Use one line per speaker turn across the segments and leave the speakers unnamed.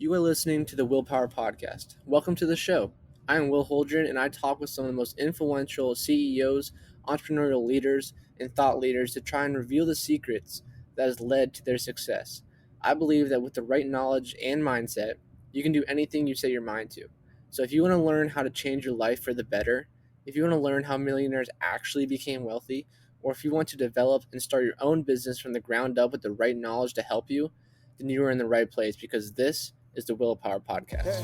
You are listening to the Willpower Podcast. Welcome to the show. I am Will Holdren, and I talk with some of the most influential CEOs, entrepreneurial leaders, and thought leaders to try and reveal the secrets that has led to their success. I believe that with the right knowledge and mindset, you can do anything you set your mind to. So if you want to learn how to change your life for the better, if you want to learn how millionaires actually became wealthy, or if you want to develop and start your own business from the ground up with the right knowledge to help you, then you are in the right place because this is the Willpower Podcast.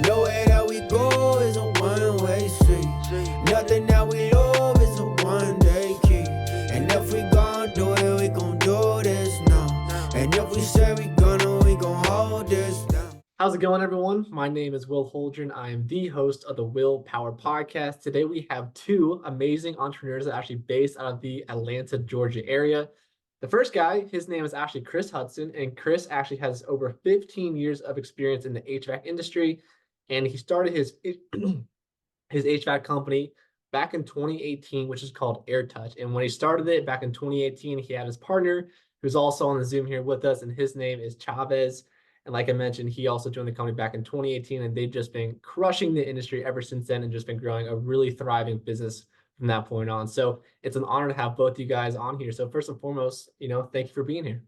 Nowhere that we go is a one-way street. Nothing that we love is a one-day key. And if we gon' do it, we gon' do this now. And if we say we gon' hold this down.
How's it going, everyone? My name is Will Holdren. I am the host of the Willpower Podcast. Today we have two amazing entrepreneurs that are actually based out of the Atlanta, Georgia area. The first guy, his name is actually Chris Hudson, and Chris actually has over 15 years of experience in the HVAC industry, and he started his HVAC company back in 2018, which is called AirTouch. And when he started it back in 2018, he had his partner, who's also on the Zoom here with us, and his name is Chavez. And like I mentioned, he also joined the company back in 2018, and they've just been crushing the industry ever since then and just been growing a really thriving business from that point on. So it's an honor to have both you guys on here. So first and foremost, thank you for being here.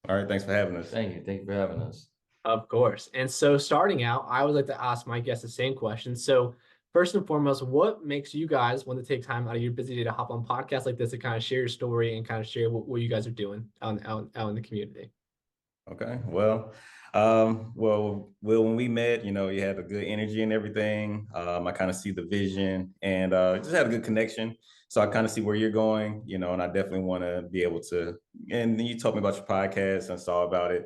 All right. Thanks for having us.
Thank you for having us.
Of course. And so starting out, I would like to ask my guests the same question. So first and foremost, what makes you guys want to take time out of your busy day to hop on podcasts like this to kind of share your story and kind of share what you guys are doing out in the community?
Okay. Well, when we met, you had a good energy and everything. I kind of see the vision and just had a good connection. So I kind of see where you're going, and I definitely want to be able to. And then you told me about your podcast and saw about it,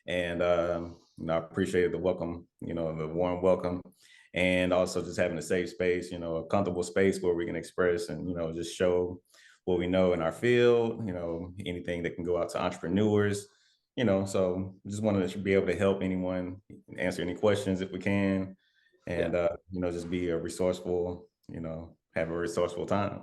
and I appreciated the welcome, the warm welcome, and also just having a safe space, a comfortable space where we can express and just show what we know in our field, anything that can go out to entrepreneurs. So just wanted to be able to help anyone, answer any questions if we can, and just be a resourceful, have a resourceful time.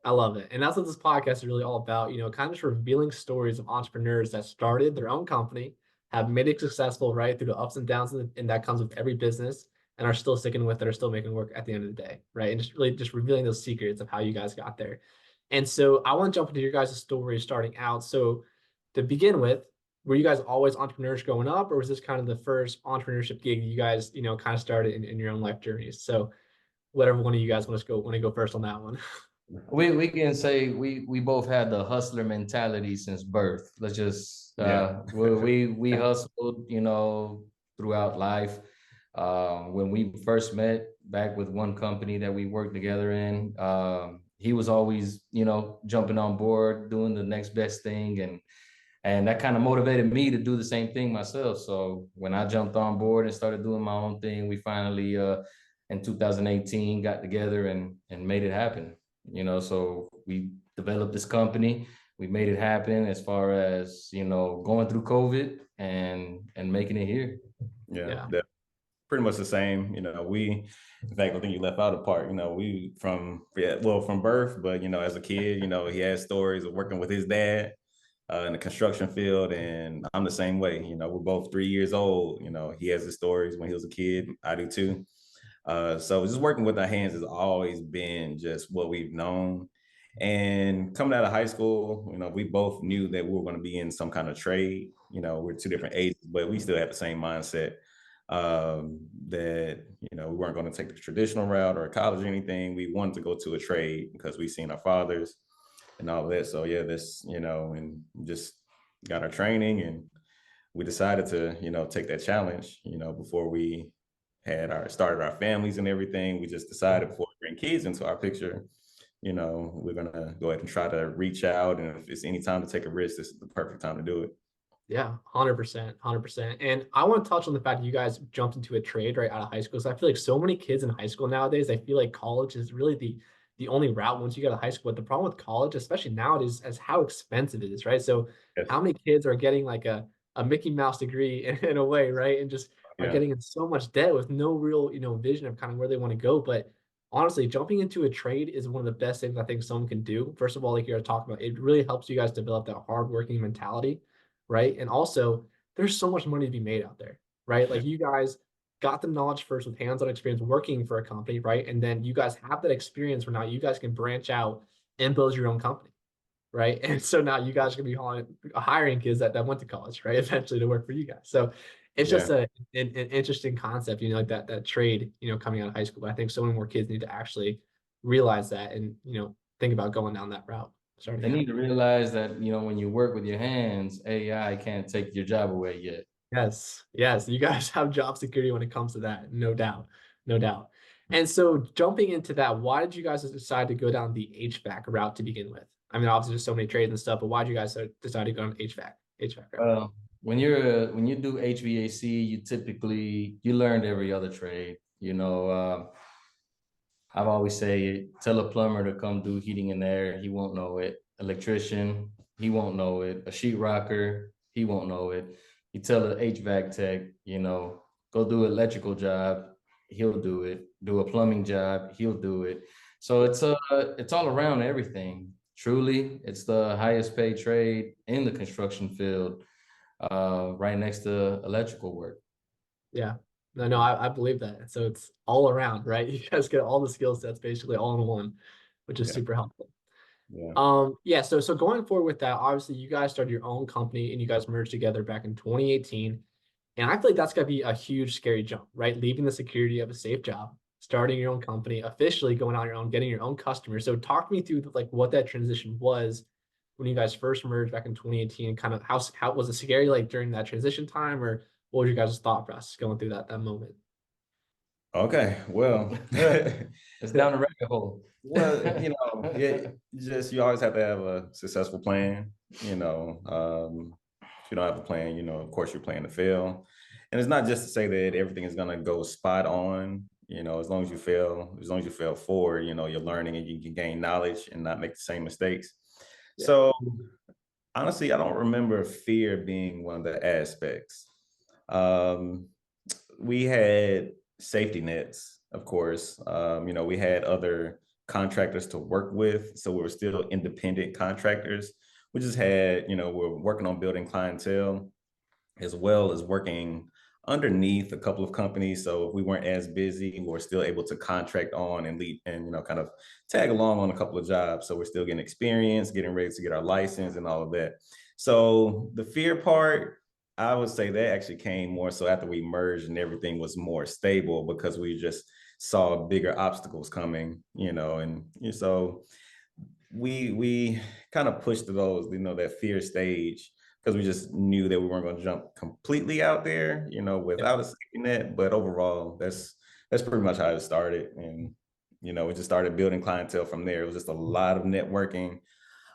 I love it. And that's what this podcast is really all about, kind of just revealing stories of entrepreneurs that started their own company, have made it successful, right, through the ups and downs, and that comes with every business, and are still sticking with it, are still making work at the end of the day, right? And just really just revealing those secrets of how you guys got there. And so I want to jump into your guys' story starting out. So to begin with, were you guys always entrepreneurs growing up, or was this kind of the first entrepreneurship gig you guys, kind of started in your own life journeys? So whatever one of you guys want to go first on that one.
We can say we both had the hustler mentality since birth. Let's just we hustled, throughout life. When we first met back with one company that we worked together in, he was always, jumping on board, doing the next best thing, and that kind of motivated me to do the same thing myself. So when I jumped on board and started doing my own thing, we finally in 2018 got together and made it happen. So we developed this company. We made it happen as far as, going through COVID and making it here.
Yeah. Pretty much the same. In fact, I think you left out a part, we from birth, but, as a kid, he had stories of working with his dad in the construction field. And I'm the same way, we're both 3 years old. He has his stories when he was a kid. I do too. So just working with our hands has always been just what we've known. And coming out of high school, we both knew that we were going to be in some kind of trade. We're two different ages, but we still had the same mindset that, we weren't going to take the traditional route or college or anything. We wanted to go to a trade because we've seen our fathers and all of that. So yeah, and just got our training, and we decided to, take that challenge, before we started our families and everything. We just decided before we bring kids into our picture, we're going to go ahead and try to reach out. And if it's any time to take a risk, this is the perfect time to do it.
Yeah, 100%. And I want to touch on the fact that you guys jumped into a trade right out of high school. So I feel like so many kids in high school nowadays, I feel like college is really the only route once you get out of high school. But the problem with college, especially nowadays, is how expensive it is, right? So How many kids are getting like a Mickey Mouse degree in a way, right? And just are getting in so much debt with no real, vision of kind of where they want to go. But honestly, jumping into a trade is one of the best things I think someone can do. First of all, like you're talking about, it really helps you guys develop that hardworking mentality, right? And also, there's so much money to be made out there, right? Like you guys got the knowledge first with hands-on experience working for a company, right? And then you guys have that experience where now you guys can branch out and build your own company, right? And so now you guys are gonna be hiring kids that went to college, right? Eventually to work for you guys. So it's just
Yeah.
an interesting concept, like that trade, coming out of high school. But I think so many more kids need to actually realize that and think about going down that route.
They need to realize that, when you work with your hands, AI can't take your job away yet.
Yes, yes, you guys have job security when it comes to that, no doubt, no doubt. And so jumping into that, why did you guys decide to go down the HVAC route to begin with? I mean, obviously there's so many trades and stuff, but why did you guys decide to go on HVAC route?
When you do HVAC, you learned every other trade. I've always say, tell a plumber to come do heating and air, he won't know it. Electrician, he won't know it. A sheetrocker, he won't know it. You tell an HVAC tech, go do an electrical job, he'll do it. Do a plumbing job, he'll do it. So it's all around everything. Truly, it's the highest paid trade in the construction field, right next to electrical work.
Yeah. No, I believe that. So it's all around, right? You guys get all the skill sets basically all in one, which is super helpful.
Yeah.
So going forward with that, obviously you guys started your own company and you guys merged together back in 2018. And I feel like that's gonna be a huge, scary jump, right? Leaving the security of a safe job, starting your own company, officially going on your own, getting your own customers. So talk me through like what that transition was when you guys first merged back in 2018, and kind of how was it scary like during that transition time, or what was your guys' thought process going through that moment?
Okay, well,
It's down the rabbit hole.
well, yeah, you always have to have a successful plan. If you don't have a plan, of course you're planning to fail. And it's not just to say that everything is gonna go spot on. As long as you fail forward, you're learning and you can gain knowledge and not make the same mistakes.
Yeah.
So honestly, I don't remember fear being one of the aspects. We had safety nets, of course. We had other contractors to work with, so we were still independent contractors. We just had, we're working on building clientele as well as working underneath a couple of companies. So if we weren't as busy, we were still able to contract on and lead and, kind of tag along on a couple of jobs. So we're still getting experience, getting ready to get our license and all of that. So the fear part, I would say that actually came more so after we merged and everything was more stable, because we just saw bigger obstacles coming, and so we kind of pushed to those, that fear stage, because we just knew that we weren't going to jump completely out there, without a safety net. But overall, that's pretty much how it started. And, we just started building clientele from there. It was just a lot of networking,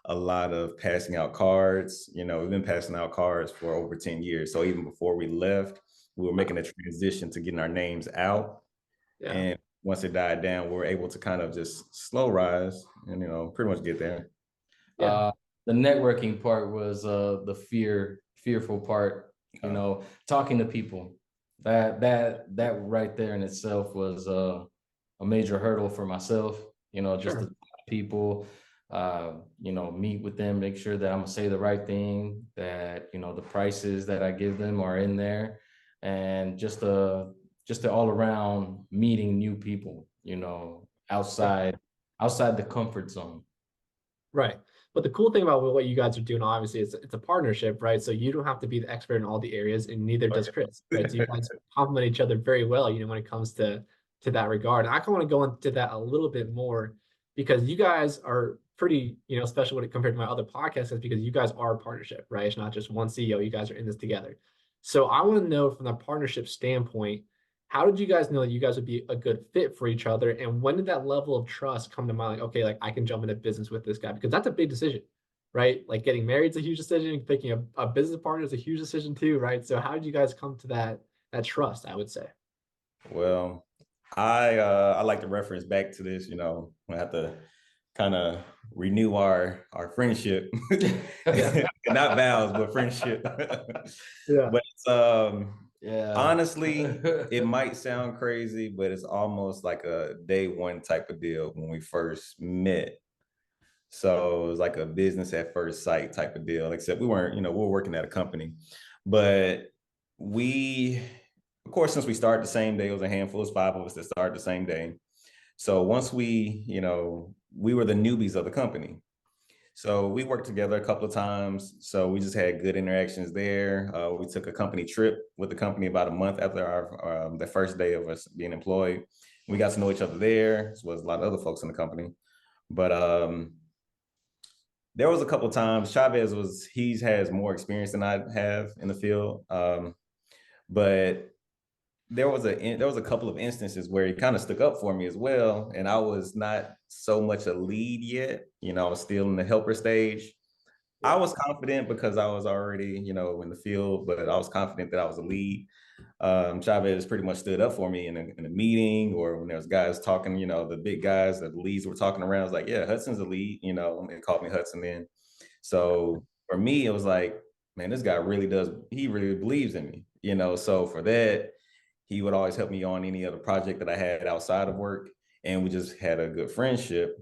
a lot of passing out cards. We've been passing out cards for over 10 years. So even before we left, we were making a transition to getting our names out.
Yeah.
And once it died down, we were able to kind of just slow rise and, pretty much get there.
Yeah.
The networking part was the fearful part, talking to people. That right there in itself was a major hurdle for myself, just to people, meet with them, make sure that I'm gonna say the right thing, that, the prices that I give them are in there, and just the all around meeting new people, outside the comfort zone.
Right. But the cool thing about what you guys are doing, obviously, is it's a partnership, right? So you don't have to be the expert in all the areas, and neither does Chris, right? So you guys complement each other very well, when it comes to that regard. And I kind of want to go into that a little bit more, because you guys are pretty, special when it compared to my other podcasts, because you guys are a partnership, right? It's not just one CEO. You guys are in this together. So I want to know, from the partnership standpoint, how did you guys know that you guys would be a good fit for each other? And when did that level of trust come to mind? Like, okay, like I can jump into business with this guy, because that's a big decision, right? Like getting married is a huge decision. Picking a business partner is a huge decision too, right? So how did you guys come to that trust, I would say?
Well, I like to reference back to this, we have to kind of renew our friendship. Not vows, but friendship.
Yeah.
But
Yeah.
honestly, it might sound crazy, but it's almost like a day one type of deal when we first met. So it was like a business at first sight type of deal, except we weren't, we were working at a company, but we of course, since we started the same day, it was a handful, it was 5 of us that started the same day. So once we, we were the newbies of the company. So we worked together a couple of times. So we just had good interactions there. We took a company trip with the company about a month after our the first day of us being employed. We got to know each other there, as well as a lot of other folks in the company. But there was a couple of times Chavez he has more experience than I have in the field. But there was a couple of instances where he kind of stuck up for me as well, and I was not so much a lead yet. I was still in the helper stage. I was confident because I was already, in the field, but I was confident that I was a lead. Chavez pretty much stood up for me in a meeting, or when there was guys talking, the big guys, the leads were talking around. I was like, yeah, Hudson's a lead, and they called me Hudson then. So for me, it was like, man, this guy he really believes in me, so for that, he would always help me on any other project that I had outside of work. And we just had a good friendship.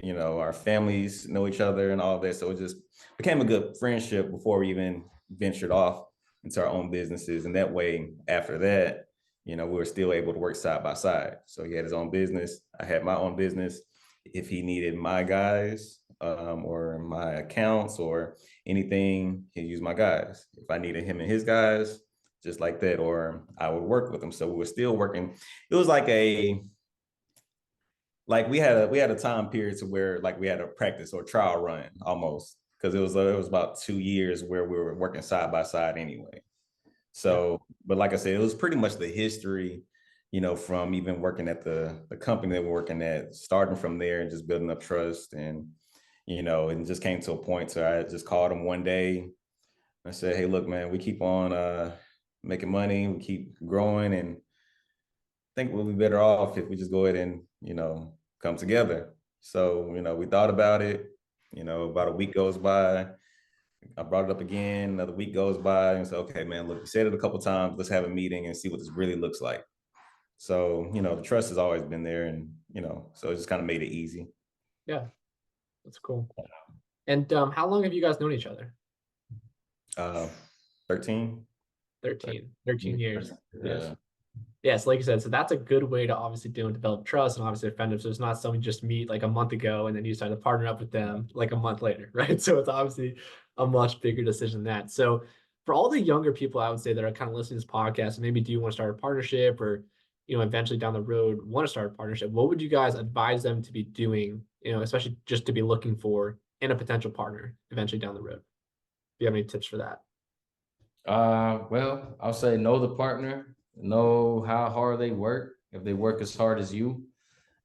Our families know each other and all of that. So it just became a good friendship before we even ventured off into our own businesses. And that way, after that, we were still able to work side by side. So he had his own business. I had my own business. If he needed my guys or my accounts or anything, he'd use my guys. If I needed him and his guys, just like that, or I would work with them. So we were still working. It was like we had a time period to where like we had a practice or trial run almost, because it was about 2 years where we were working side by side anyway. So, but like I said, it was pretty much the history, from even working at the company that we're working at, starting from there and just building up trust. And, it just came to a point where I just called him one day. I said, hey, look, man, we keep on making money, we keep growing, and I think we'll be better off if we just go ahead and, come together. So, we thought about it, about a week goes by. I brought it up again, another week goes by, and said, okay, man, look, we said it a couple of times, let's have a meeting and see what this really looks like. So, the trust has always been there, and, so it just kind of made it easy.
Yeah, that's cool. And how long have you guys known each other?
13
years.
Yeah.
Yes, like you said, so that's a good way to obviously develop trust and obviously offend them. So it's not something you just meet like a month ago and then you decide to partner up with them like a month later, right? So it's obviously a much bigger decision than that. So for all the younger people, I would say that are kind of listening to this podcast and maybe do want to start a partnership or, eventually down the road want to start a partnership, what would you guys advise them to be doing, especially just to be looking for in a potential partner eventually down the road? Do you have any tips for that?
Well, I'll say know the partner, know how hard they work, if they work as hard as you,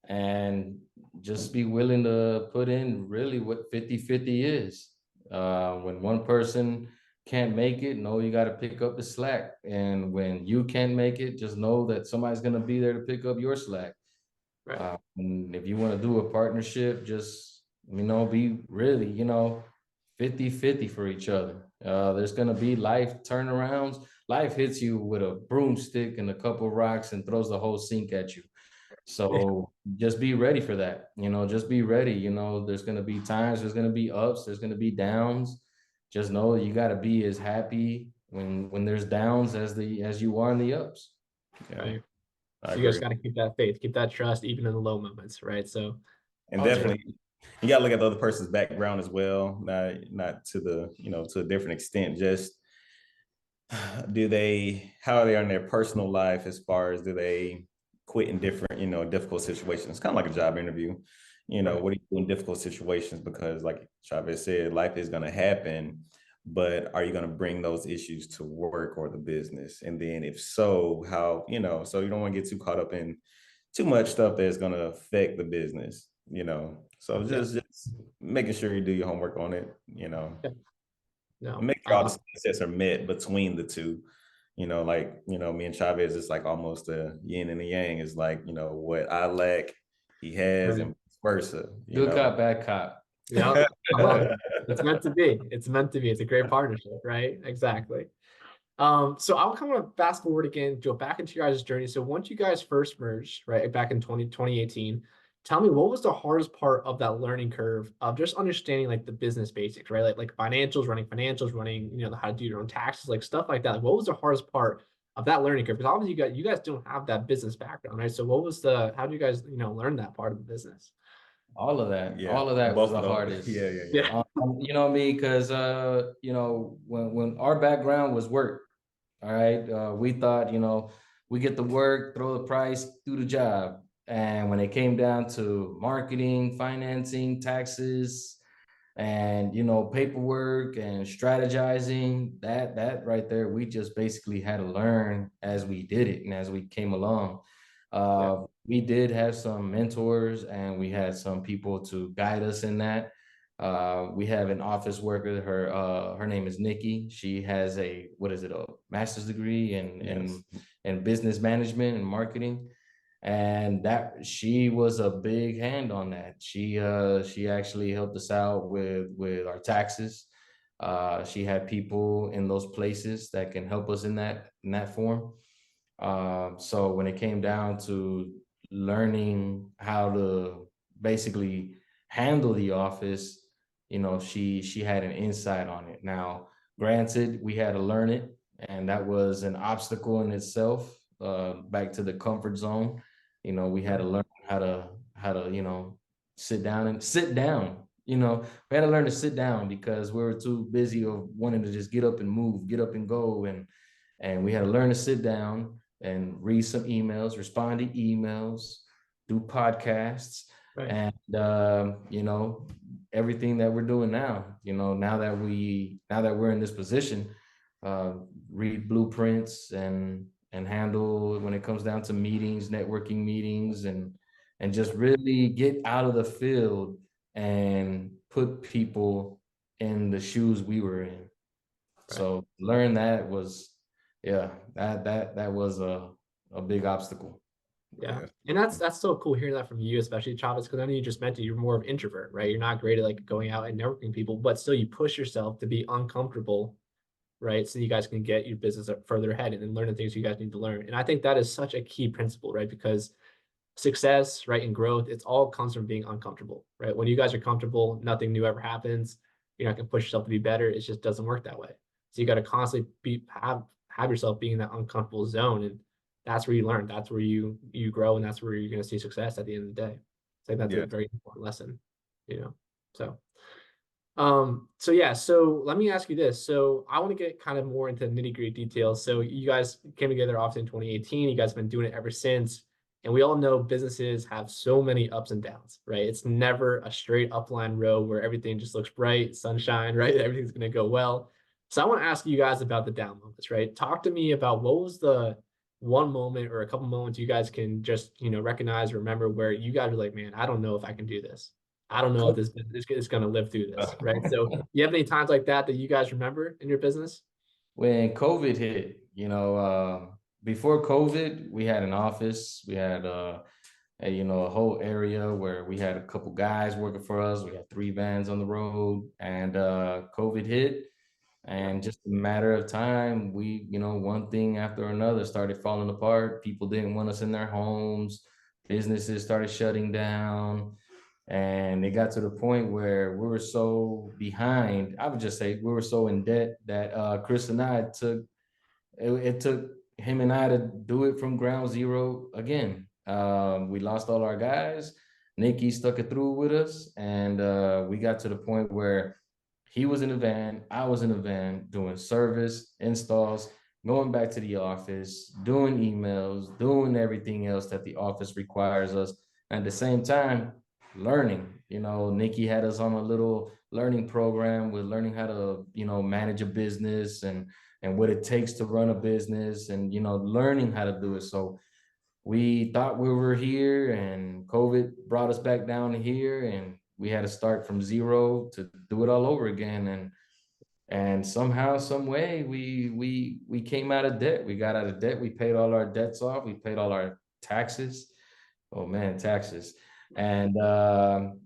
and just be willing to put in really what 50-50 is. When one person can't make it, know you got to pick up the slack. And when you can't make it, just know that somebody's going to be there to pick up your slack.
Right.
And if you want to do a partnership, just, be really, 50-50 for each other. There's going to be life turnarounds. Life hits you with a broomstick and a couple rocks and throws the whole sink at you. So just be ready for that. Just be ready. There's going to be times, there's going to be ups, there's going to be downs. Just know you got to be as happy when there's downs as you are in the ups.
Yeah. Right. So you guys got to keep that faith, keep that trust, even in the low moments, right? So,
and definitely, you got to look at the other person's background as well, not to the to a different extent. Just how are they in their personal life as far as do they quit in different difficult situations? It's kind of like a job interview. What do you do in difficult situations? Because like Chavez said, life is going to happen, but are you going to bring those issues to work or the business? And then if so, how, so you don't want to get too caught up in too much stuff that's going to affect the business, So just making sure you do your homework on it,
No.
Make sure all the skill sets are met between the two. Me and Chavez is like almost a yin and a yang. Is like, what I lack, he has, and versa.
Good cop, bad cop.
Yeah, it's meant to be. It's meant to be. It's a great partnership, right? Exactly. So I'll kind of fast forward again, go back into your guys' journey. So once you guys first merged, right, back in 2018, tell me what was the hardest part of that learning curve of just understanding like the business basics, right? Like financials, running, how to do your own taxes, like stuff like that. Like, what was the hardest part of that learning curve? Because obviously you guys don't have that business background, right? So how did you guys, learn that part of the business?
All of that,
Yeah,
all of that was
both
the
of those.
hardest.
Yeah.
You know me, because when our background was work, all right, we thought, we get the work, throw the price, do the job. And when it came down to marketing, financing, taxes, and paperwork and strategizing, that right there, we just basically had to learn as we did it and as we came along. We did have some mentors, and we had some people to guide us in that. We have an office worker, her name is Nikki. She has a master's degree in business management and marketing, and that she was a big hand on that. She actually helped us out with our taxes. She had people in those places that can help us in that form. So when it came down to learning how to basically handle the office, she had an insight on it. Now, granted, we had to learn it, and that was an obstacle in itself. Back to the comfort zone, we had to learn how to sit down. We had to learn to sit down because we were too busy of wanting to just get up and move, get up and go, and we had to learn to sit down and read some emails, respond to emails, do podcasts,
Right.
and everything that we're doing now. Now that we're in this position, read blueprints and handle when it comes down to meetings, networking meetings, and just really get out of the field and put people in the shoes we were in. Right. So learn that was, that was a big obstacle.
Yeah. And that's so cool hearing that from you, especially Chavez, because I know you just mentioned you're more of an introvert, right? You're not great at like going out and networking people, but still you push yourself to be uncomfortable, right? So you guys can get your business further ahead and then learn the things you guys need to learn. And I think that is such a key principle, right? Because success, right, and growth, it's all comes from being uncomfortable, right? When you guys are comfortable, nothing new ever happens. You're not gonna push yourself to be better. It just doesn't work that way. So you got to constantly have yourself being in that uncomfortable zone, and that's where you learn. That's where you grow, and that's where you're gonna see success at the end of the day. So that's a very important lesson, So so let me ask you this. So I want to get kind of more into nitty-gritty details. So you guys came together obviously in 2018. You guys have been doing it ever since. And we all know businesses have so many ups and downs, right? It's never a straight upline road where everything just looks bright, sunshine, right? Everything's going to go well. So I want to ask you guys about the down moments, right? Talk to me about what was the one moment or a couple moments you guys can just, recognize, remember where you guys are like, man, I don't know if I can do this. I don't know if this business is going to live through this, right? So you have any times like that you guys remember in your business?
When COVID hit, before COVID, we had an office. We had a whole area where we had a couple guys working for us. We had 3 vans on the road, and COVID hit, and just a matter of time, we one thing after another started falling apart. People didn't want us in their homes. Businesses started shutting down, and it got to the point where we were so behind. I would just say we were so in debt that Chris and I it took him and I to do it from ground zero again. We lost all our guys. Nikki stuck it through with us, and we got to the point where he was in a van, I was in a van, doing service, installs, going back to the office, doing emails, doing everything else that the office requires us. At the same time, learning. Nikki had us on a little learning program with learning how to, manage a business and what it takes to run a business, and learning how to do it. So we thought we were here, and COVID brought us back down to here, and we had to start from zero to do it all over again. And somehow, some way, we came out of debt. We got out of debt. We paid all our debts off. We paid all our taxes. Oh man, taxes. And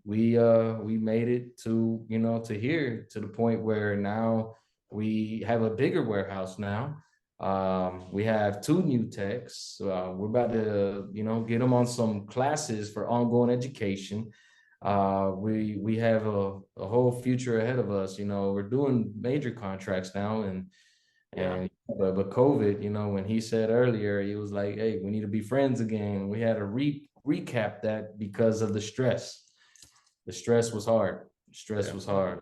we made it to to here, to the point where now we have a bigger warehouse now. We have 2 new techs. We're about to get them on some classes for ongoing education. We have a whole future ahead of us. We're doing major contracts now,
Yeah.
And but COVID, you know, when he said earlier, he was like, "Hey, we need to be friends again." We had to recap that because of the stress. The stress was hard. Stress
Yeah.
was hard.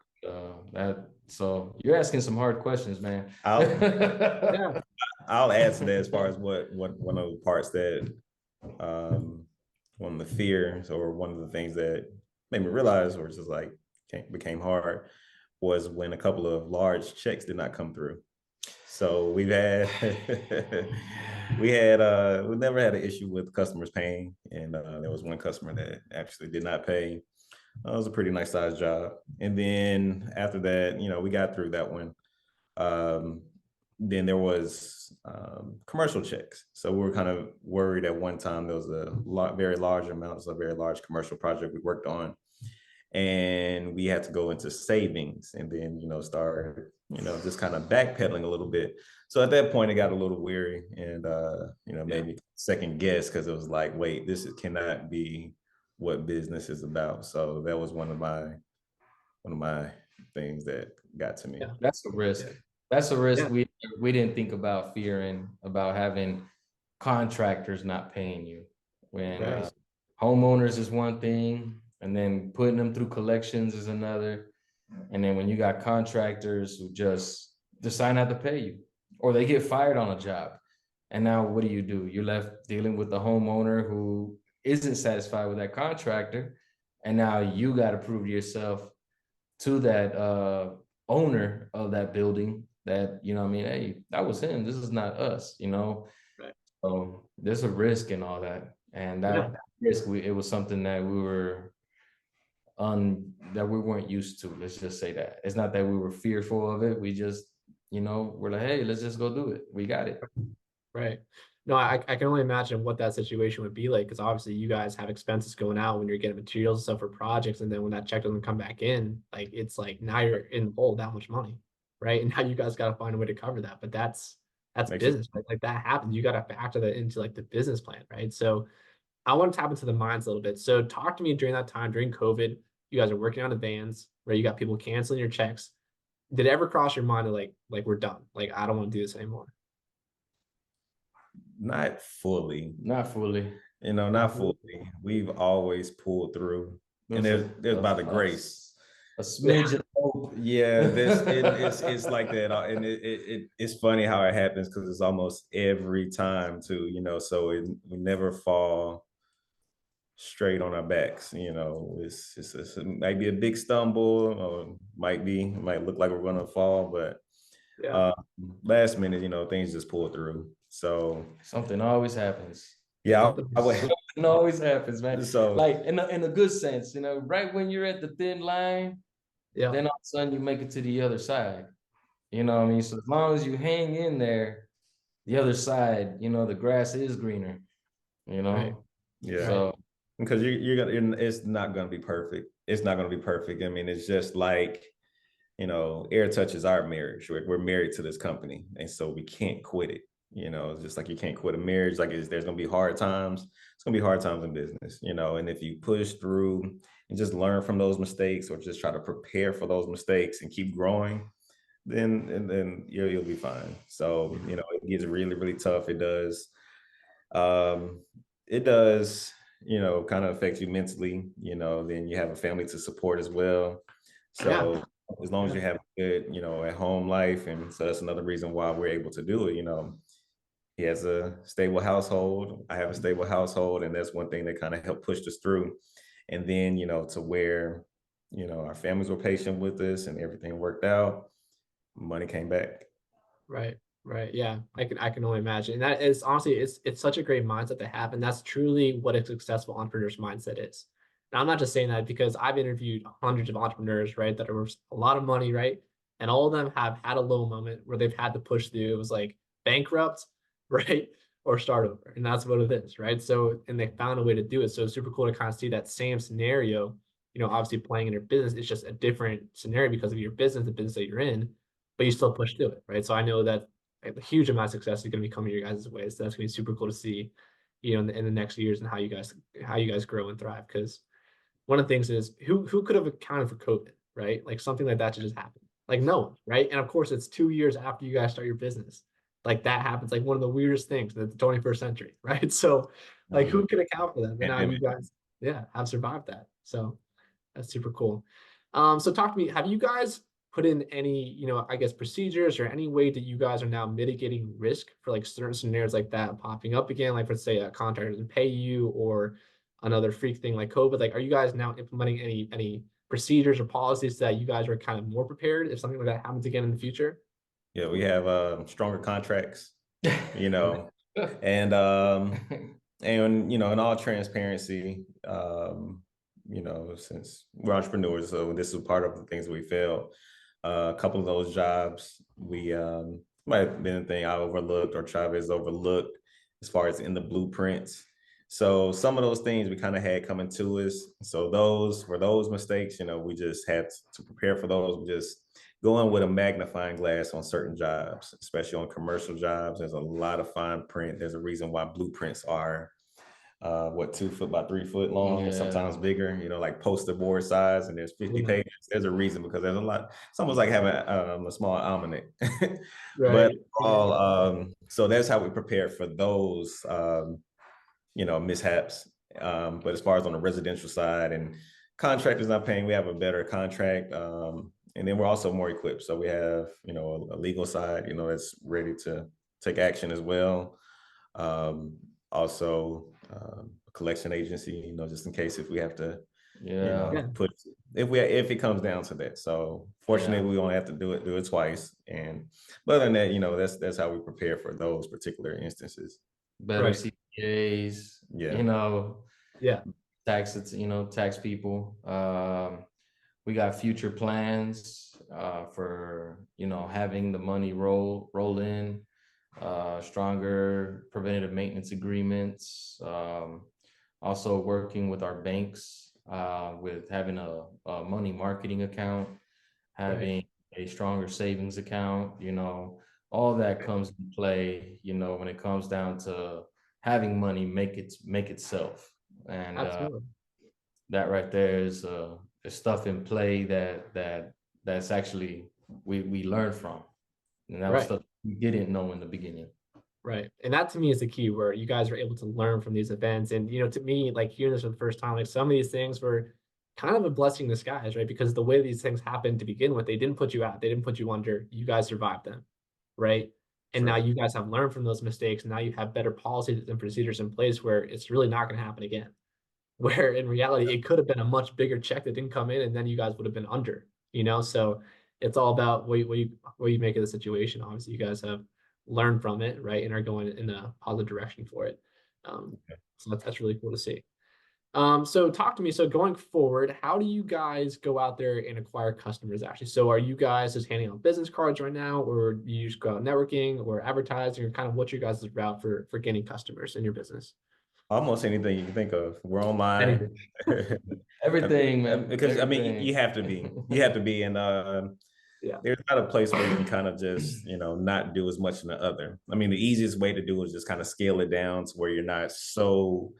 That so you're asking some hard questions, man.
Yeah.
I'll add to that as far as what one of the parts that um one of the fears or one of the things that made me realize or just like became hard was when a couple of large checks did not come through. So we've had we never had an issue with customers paying, and there was one customer that actually did not pay. It was a pretty nice size job. And then after that, you know, we got through that one. Um, then there was commercial checks. So we were kind of worried at one time. There was a very large amount. It was a very large commercial project we worked on, and we had to go into savings, and then start just kind of backpedaling a little bit. So at that point, it got a little weary, and maybe second guess because it was like, wait, cannot be what business is about. So that was one of my things that got to me.
Yeah.
That's a risk. That's a risk
Yeah.
we didn't think about fearing about having contractors not paying you. When
Right.
homeowners is one thing, and then putting them through collections is another. And then when you got contractors who just decide not to pay you, or they get fired on a job, and now what do? You're left dealing with the homeowner who isn't satisfied with that contractor, and now you got to prove to yourself to that owner of that building that, I mean, hey, that was him. This is not us,
Right.
So there's a risk in all that. And that risk, it was something that we were that we weren't used to. Let's just say that. It's not that we were fearful of it. We just, we're like, hey, let's just go do it. We got it.
Right. No, I can only imagine what that situation would be like, because obviously you guys have expenses going out when you're getting materials and stuff for projects, and then when that check doesn't come back in, like it's like now you're in the hole that much money, right? And now you guys got to find a way to cover that. But that's
Makes
business, right? Like that happens. You got to factor that into like the business plan, right? So I want to tap into the minds a little bit. So talk to me during that time, during COVID, you guys are working on advance, right? You got people canceling your checks. Did it ever cross your mind to like we're done? Like I don't want to do this anymore.
Not fully.
Not fully.
Not fully. We've always pulled through, and there's by the grace.
A smidge of hope.
Yeah, it's like that, and it's funny how it happens because it's almost every time too. So we never fall straight on our backs. It might be a big stumble, or might look like we're gonna fall, but last minute, things just pull through. So
something always happens.
Yeah,
something always happens, man.
So
like in a good sense, right when you're at the thin line, then all of a sudden you make it to the other side. You know what I mean? So as long as you hang in there, the other side, the grass is greener.
Right.
Yeah.
So
because it's not gonna be perfect. It's not gonna be perfect. I mean, it's just like, AirTouch is our marriage. We're married to this company, and so we can't quit it. Just like you can't quit a marriage. Like there's gonna be hard times. It's gonna be hard times in business. And if you push through and just learn from those mistakes, or just try to prepare for those mistakes and keep growing, then you'll be fine. So it gets really, really tough. It does. It does. Kind of affect you mentally. Then you have a family to support as well. So as long as you have a good, at home life, and so that's another reason why we're able to do it. He has a stable household. I have a stable household, and that's one thing that kind of helped push us through. And then, to where, our families were patient with us and everything worked out. Money came back.
Right. Right. Yeah. I can only imagine. And that is honestly, it's such a great mindset to have. And that's truly what a successful entrepreneur's mindset is. Now, I'm not just saying that because I've interviewed hundreds of entrepreneurs, right, that are worth a lot of money, right? And all of them have had a low moment where they've had to push through. It was like bankrupt, right? Or start over. And that's what it is, right? So, and they found a way to do it. So it's super cool to kind of see that same scenario, obviously playing in your business. It's just a different scenario because of your business, the business that you're in, but you still push through it, right? So I know that a huge amount of success is going to be coming your guys' way. So that's going to be super cool to see, in the next years, and how you guys grow and thrive. Because one of the things is who could have accounted for COVID, right? Like something like that should just happen. Like no one, right? And of course, it's 2 years after you guys start your business. Like that happens, like one of the weirdest things in the 21st century, right? So like who could account for that? But now you
Pandemic.
guys, yeah, have survived that. So that's super cool. So talk to me, have you guys put in any, I guess procedures or any way that you guys are now mitigating risk for like certain scenarios like that popping up again, like let's say a contractor doesn't pay you or another freak thing like COVID? Like, are you guys now implementing any procedures or policies that you guys are kind of more prepared if something like that happens again in the future?
Yeah, we have stronger contracts, you know, and in all transparency, since we're entrepreneurs, so this is part of the things we failed. A couple of those jobs we might have been a thing I overlooked or Chavez overlooked as far as in the blueprints. So some of those things we kind of had coming to us. So those mistakes, we just had to prepare for those. We just go in with a magnifying glass on certain jobs, especially on commercial jobs. There's a lot of fine print. There's a reason why blueprints are 2 foot by 3 foot long, and sometimes bigger, like poster board size, and there's 50 pages. There's a reason, because there's a lot. It's almost like having a small almanac. But
Right.
all so that's how we prepare for those mishaps. But as far as on the residential side and contractors not paying, we have a better contract. And then we're also more equipped. So we have, a legal side, that's ready to take action as well. Also, a collection agency, just in case if we have to, put if it comes down to that. So fortunately, we won't have to do it twice. But other than that, that's how we prepare for those particular instances.
Better CPAs, tax people. We got future plans for having the money roll in, stronger preventative maintenance agreements. Also working with our banks with having a money marketing account, having a stronger savings account. All that comes into play. When it comes down to having money make itself, and that right there is stuff in play that's actually we learned from, and that was stuff we didn't know in the beginning.
Right. And that to me is the key, where you guys are able to learn from these events. And, to me, like hearing this for the first time, like some of these things were kind of a blessing in disguise, right? Because the way these things happened to begin with, they didn't put you out, they didn't put you under, you guys survived them, right? And now you guys have learned from those mistakes. Now you have better policies and procedures in place where it's really not going to happen again. Where in reality, it could have been a much bigger check that didn't come in, and then you guys would have been under, So it's all about what you make of the situation. Obviously, you guys have learned from it, right, and are going in a positive direction for it. So that's really cool to see. So talk to me. So going forward, how do you guys go out there and acquire customers actually? So are you guys just handing out business cards right now, or do you just go out networking or advertising, or kind of what's your guys' route for getting customers in your business?
Almost anything you can think of. We're online.
Everything, man.
Because you have to be, and there's not a place where you can kind of just, not do as much in the other. The easiest way to do it is just kind of scale it down to where you're not so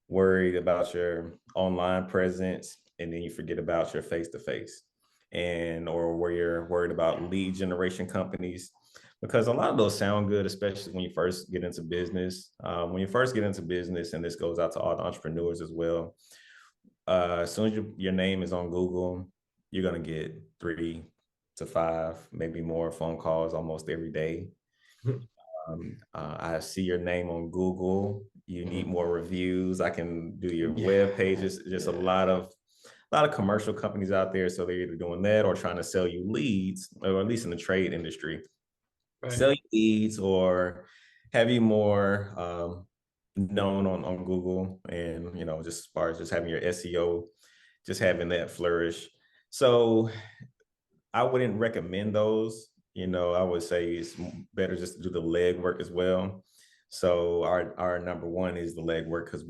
worried about your online presence, and then you forget about your face-to-face, or where you're worried about lead generation companies, because a lot of those sound good, especially when you first get into business. And this goes out to all the entrepreneurs as well. As soon as your name is on Google, you're going to get 3 to 5, maybe more phone calls almost every day. I see your name on Google. You need more reviews. I can do your web pages. Just a lot of commercial companies out there. So they're either doing that or trying to sell you leads, or at least in the trade industry, sell you leads or have you more known on Google, and just as far as just having your SEO, just having that flourish. So I wouldn't recommend those. I would say it's better just to do the leg work as well. So our number one is the leg work, because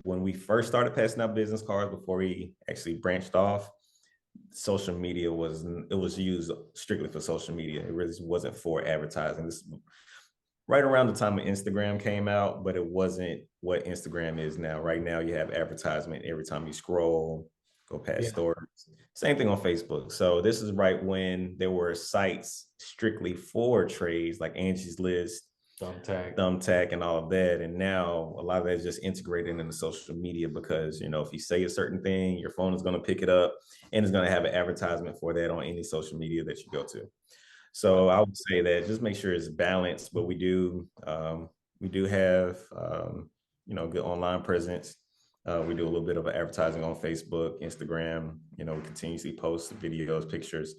when we first started passing out business cards, before we actually branched off, social media was used strictly for social media. It really wasn't for advertising. This right around the time of Instagram came out, but it wasn't what Instagram is now. Right now, you have advertisement every time you scroll. go past
Yeah.
stores. Same thing on Facebook. So this is right when there were sites strictly for trades like Angie's List, Thumbtack, and all of that. And now a lot of that is just integrated into social media because, you know, if you say a certain thing, your phone is going to pick it up and it's going to have an advertisement for that on any social media that you go to. So I would say that just make sure it's balanced, but we do have, you know, good online presence. We do a little bit of advertising on Facebook, Instagram, you know, we continuously post videos, pictures,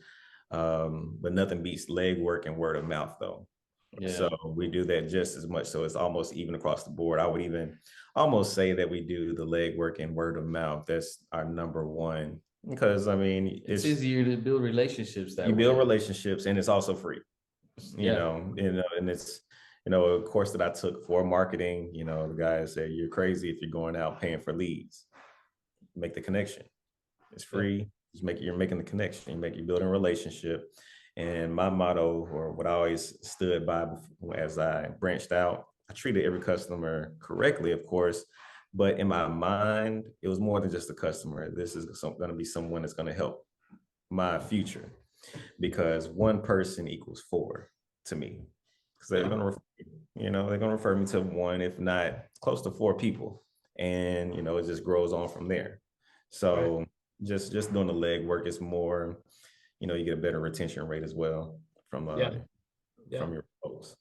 but nothing beats legwork and word of mouth though.
Yeah.
So we do that just as much. So it's almost even across the board. I would even almost say that we do the legwork and word of mouth. That's our number one, because I mean,
it's easier to build relationships that
you
way.
build relationships and it's also free, you
Yeah.
know, and it's, you know, a course that I took for marketing, you know, the guy said, you're crazy if you're going out paying for leads. Make the connection. It's free. You're making the connection. You're building a relationship. And my motto, or what I always stood by as I branched out, I treated every customer correctly, of course, but in my mind, it was more than just a customer. This is going to be someone that's going to help my future, because one person equals four to me. Because they're going to, you know, they're going to refer me to one, if not close to four people, and you know, it just grows on from there. So just doing the legwork is more, you know, you get a better retention rate as well from from your folks.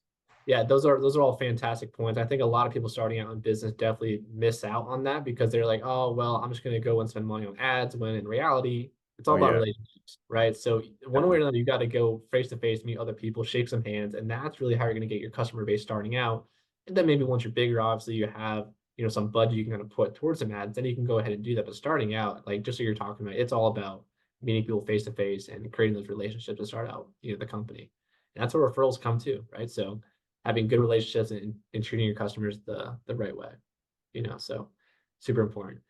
Yeah, those are all fantastic points. I think a lot of people starting out in business definitely miss out on that because they're like, oh, well, I'm just going to go and spend money on ads, when in reality, it's all about relationships, right? So one way or another, you got to go face to face, meet other people, shake some hands, and that's really how you're going to get your customer base starting out. And then maybe once you're bigger, obviously you have, you know, some budget you can kind of put towards some ads, then you can go ahead and do that. But starting out, like just so you're talking about, it's all about meeting people face to face and creating those relationships to start out, you know, the company. And that's where referrals come to, right? So having good relationships and treating your customers the right way, you know, so super important.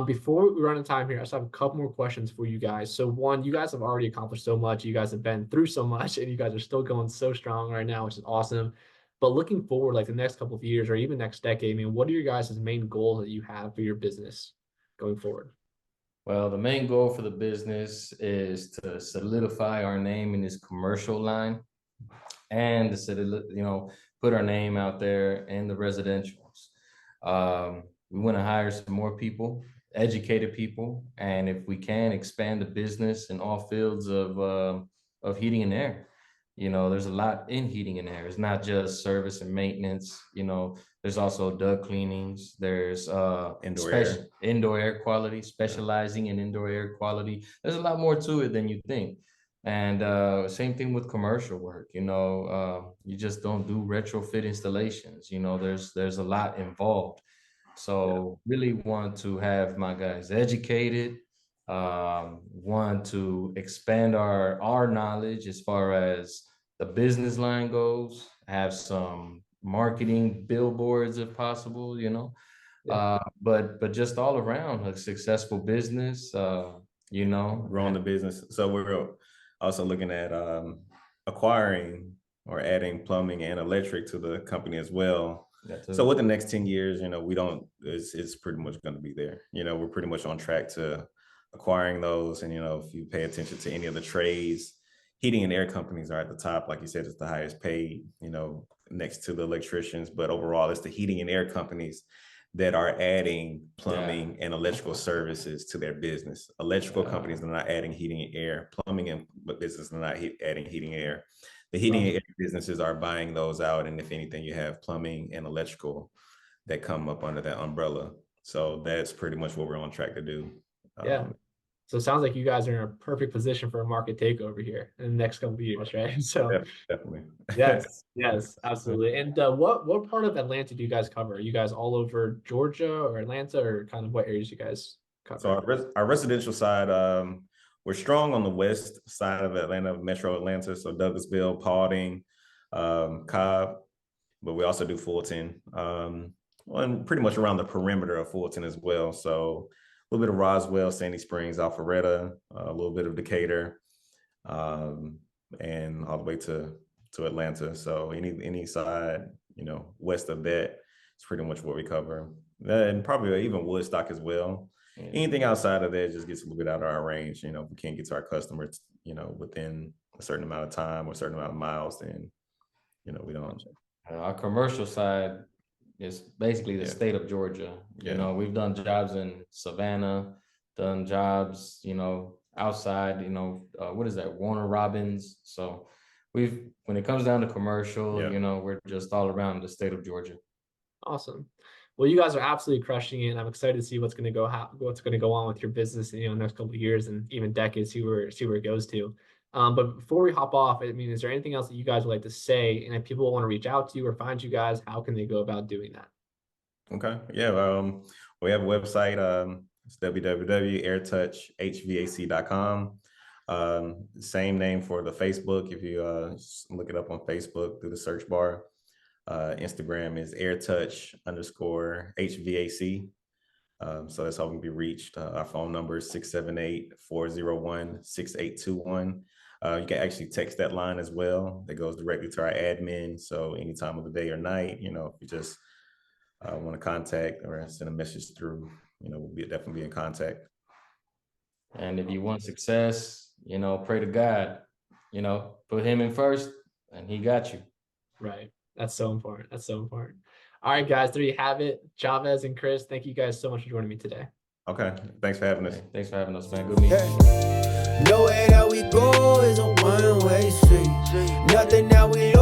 Before we run out of time here, I just have a couple more questions for you guys. So one, you guys have already accomplished so much. You guys have been through so much and you guys are still going so strong right now, which is awesome. But looking forward, like the next couple of years or even next decade, I mean, what are your guys' main goals that you have for your business going forward?
Well, the main goal for the business is to solidify our name in this commercial line, and to, you know, put our name out there in the residentials. We want to hire some more people, educated people, and if we can, expand the business in all fields of heating and air. You know, there's a lot in heating and air. It's not just service and maintenance. You know, there's also duct cleanings. There's indoor air quality, specializing in indoor air quality. There's a lot more to it than you think. And same thing with commercial work. You know, you just don't do retrofit installations. You know, there's a lot involved. So really want to have my guys educated, want to expand our knowledge as far as the business line goes, have some marketing billboards if possible, you know. But just all around a successful business, you know,
growing the business. So we're also looking at acquiring or adding plumbing and electric to the company as well. So within the next 10 years, you know, it's pretty much going to be there. You know, we're pretty much on track to acquiring those. And, you know, if you pay attention to any of the trades, heating and air companies are at the top. Like you said, it's the highest paid, you know, next to the electricians. But overall, it's the heating and air companies that are adding plumbing and electrical services to their business. Electrical companies are not adding heating and air. Plumbing and business are not adding heating and air. The heating and air businesses are buying those out. And if anything, you have plumbing and electrical that come up under that umbrella. So that's pretty much what we're on track to do.
So it sounds like you guys are in a perfect position for a market takeover here in the next couple of years, right? So
definitely.
Yes, absolutely. And what part of Atlanta do you guys cover? Are you guys all over Georgia or Atlanta, or kind of what areas you guys cover?
So our residential side, we're strong on the west side of Atlanta, Metro Atlanta. So Douglasville, Paulding, Cobb, but we also do Fulton, and pretty much around the perimeter of Fulton as well. So a little bit of Roswell, Sandy Springs, Alpharetta, a little bit of Decatur, and all the way to Atlanta. So any side, you know, west of that is pretty much what we cover. And probably even Woodstock as well. anything outside of that just gets a little bit out of our range. If we can't get to our customers, within a certain amount of time or a certain amount of miles, then, we don't.
Our commercial side is basically the state of Georgia. We've done jobs in Savannah, done jobs, outside, what is that? Warner Robins. So when it comes down to commercial, we're just all around the state of Georgia.
Awesome. Well, you guys are absolutely crushing it. I'm excited to see what's going to go on with your business in the next couple of years and even decades. See where it goes to. But before we hop off, I mean, is there anything else that you guys would like to say? And if people want to reach out to you or find you guys, how can they go about doing that?
Okay. Yeah. We have a website. It's www.airtouchhvac.com. Same name for the Facebook. If you look it up on Facebook through the search bar. Instagram is AirTouch_HVAC. So that's how we can be reached. Our phone number is 678-401-6821. You can actually text that line as well. That goes directly to our admin. So any time of the day or night, if you just want to contact or send a message through, we'll definitely be in contact.
And if you want success, pray to God, put him in first and he got you.
Right. That's so important. All right, guys, there you have it. Chavez and Chris, thank you guys so much for joining me today.
Okay. Thanks for having us.
Thanks for having us, man. Good meeting you.
Nowhere that we go is a one-way street. Nothing that we